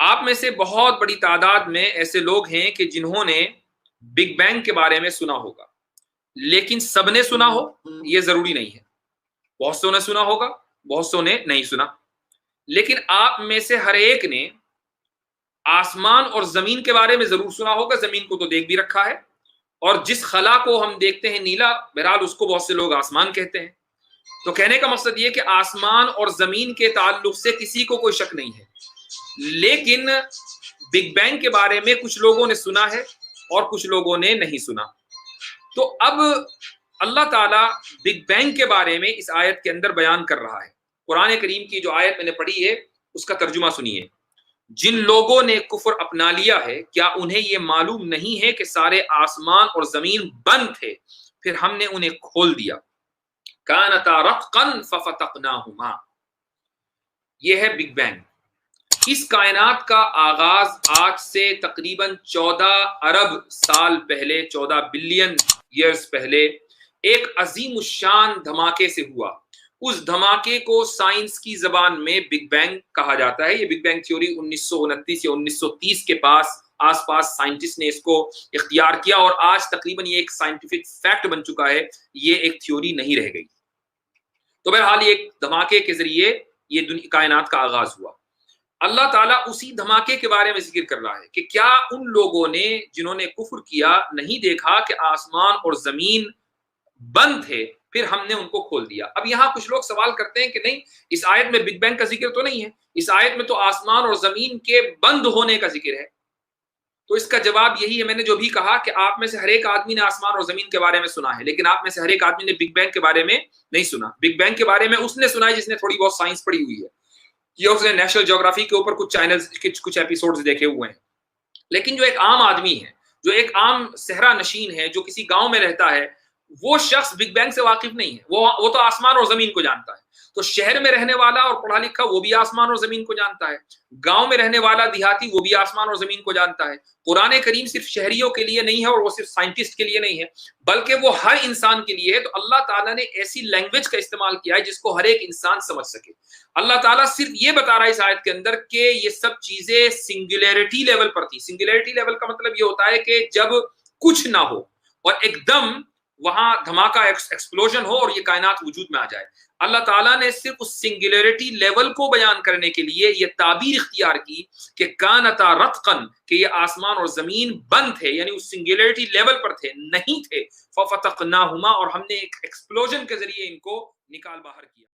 آپ میں سے بہت بڑی تعداد میں ایسے لوگ ہیں کہ جنہوں نے بگ بینگ کے بارے میں سنا ہوگا، لیکن سب نے سنا ہو یہ ضروری نہیں ہے۔ بہت سو نے سنا ہوگا، بہت سو نے نہیں سنا، لیکن آپ میں سے ہر ایک نے آسمان اور زمین کے بارے میں ضرور سنا ہوگا۔ زمین کو تو دیکھ بھی رکھا ہے، اور جس خلا کو ہم دیکھتے ہیں نیلا، بہرحال اس کو بہت سے لوگ آسمان کہتے ہیں۔ تو کہنے کا مقصد یہ کہ آسمان اور زمین کے تعلق سے کسی کو کوئی شک نہیں ہے، لیکن بگ بینگ کے بارے میں کچھ لوگوں نے سنا ہے اور کچھ لوگوں نے نہیں سنا۔ تو اب اللہ تعالیٰ بگ بینگ کے بارے میں اس آیت کے اندر بیان کر رہا ہے۔ قرآن کریم کی جو آیت میں نے پڑھی ہے اس کا ترجمہ سنیے۔ جن لوگوں نے کفر اپنا لیا ہے، کیا انہیں یہ معلوم نہیں ہے کہ سارے آسمان اور زمین بند تھے، پھر ہم نے انہیں کھول دیا۔ کانتا رتقا ففتقناہما، یہ ہے بگ بینگ۔ اس کائنات کا آغاز آج سے تقریباً 14 ارب سال پہلے، 14 بلین ایئرز پہلے ایک عظیم الشان دھماکے سے ہوا۔ اس دھماکے کو سائنس کی زبان میں بگ بینگ کہا جاتا ہے۔ یہ بگ بینگ تھیوری 1929 یا 1930 کے آس پاس سائنٹسٹ نے اس کو اختیار کیا، اور آج تقریباً یہ ایک سائنٹیفک فیکٹ بن چکا ہے، یہ ایک تھیوری نہیں رہ گئی۔ تو بہرحال ایک دھماکے کے ذریعے یہ کائنات کا آغاز ہوا۔ اللہ تعالیٰ اسی دھماکے کے بارے میں ذکر کر رہا ہے کہ کیا ان لوگوں نے جنہوں نے کفر کیا نہیں دیکھا کہ آسمان اور زمین بند تھے، پھر ہم نے ان کو کھول دیا۔ اب یہاں کچھ لوگ سوال کرتے ہیں کہ نہیں، اس آیت میں بگ بینگ کا ذکر تو نہیں ہے، اس آیت میں تو آسمان اور زمین کے بند ہونے کا ذکر ہے۔ تو اس کا جواب یہی ہے، میں نے جو بھی کہا کہ آپ میں سے ہر ایک آدمی نے آسمان اور زمین کے بارے میں سنا ہے، لیکن آپ میں سے ہر ایک آدمی نے بگ بینگ کے بارے میں نہیں سنا۔ بگ بینگ کے بارے میں اس نے سنا ہے جس نے تھوڑی بہت سائنس پڑھی ہوئی ہے، یہ اس نے نیشنل جیوگرافی کے اوپر کچھ چینلز کچھ ایپیسوڈز دیکھے ہوئے ہیں۔ لیکن جو ایک عام آدمی ہے، جو ایک عام صحرا نشین ہے، جو کسی گاؤں میں رہتا ہے، وہ شخص بگ بینگ سے واقف نہیں ہے۔ وہ تو آسمان اور زمین کو جانتا ہے۔ تو شہر میں رہنے والا اور پڑھا لکھا وہ بھی آسمان اور زمین کو جانتا ہے، گاؤں میں رہنے والا دیہاتی وہ بھی آسمان اور زمین کو جانتا ہے۔ قرآن کریم صرف شہریوں کے لیے نہیں ہے، اور وہ صرف سائنٹسٹ کے لیے نہیں ہے، بلکہ وہ ہر انسان کے لیے ہے۔ تو اللہ تعالیٰ نے ایسی لینگویج کا استعمال کیا ہے جس کو ہر ایک انسان سمجھ سکے۔ اللہ تعالیٰ صرف یہ بتا رہا ہے اس آیت کے اندر کہ یہ سب چیزیں سنگولیرٹی لیول پر تھی۔ سنگولیرٹی لیول کا مطلب یہ ہوتا ہے کہ جب کچھ نہ ہو اور ایک دم وہاں دھماکہ ایکسپلوژن ہو اور یہ کائنات وجود میں آ جائے۔ اللہ تعالیٰ نے صرف اس سنگولیرٹی لیول کو بیان کرنے کے لیے یہ تعبیر اختیار کی کہ کانتا رتقن، کہ یہ آسمان اور زمین بند تھے، یعنی اس سنگولیرٹی لیول پر تھے، نہیں تھے۔ ففتقناہما، اور ہم نے ایک ایکسپلوژن کے ذریعے ان کو نکال باہر کیا۔